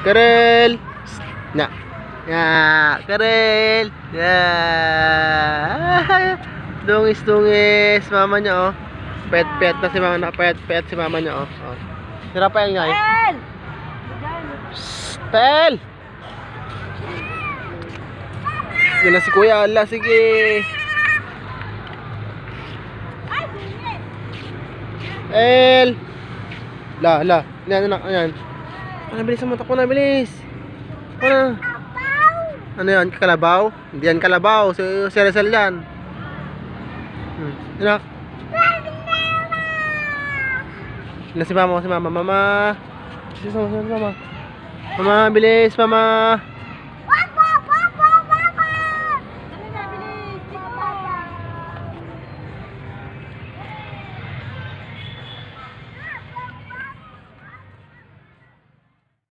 Karel. Na. Ya, Karel. Ya. Dungis-dungis mama niya oh. Pet-pet na si mama na pet-pet si mama niya oh. Oh. Si Rafael nga eh. Pel! Yan na si Kuya. Ala, sige. El! La. Yan. Ano, bilis mo. Takbo na, bilis. Ano? Ano yan? Kalabaw? Hindi yan kalabaw. Si Rizal yan. Yan. Yan si mama. Mama. Bilis mo, mama. Mama, bilis, mama.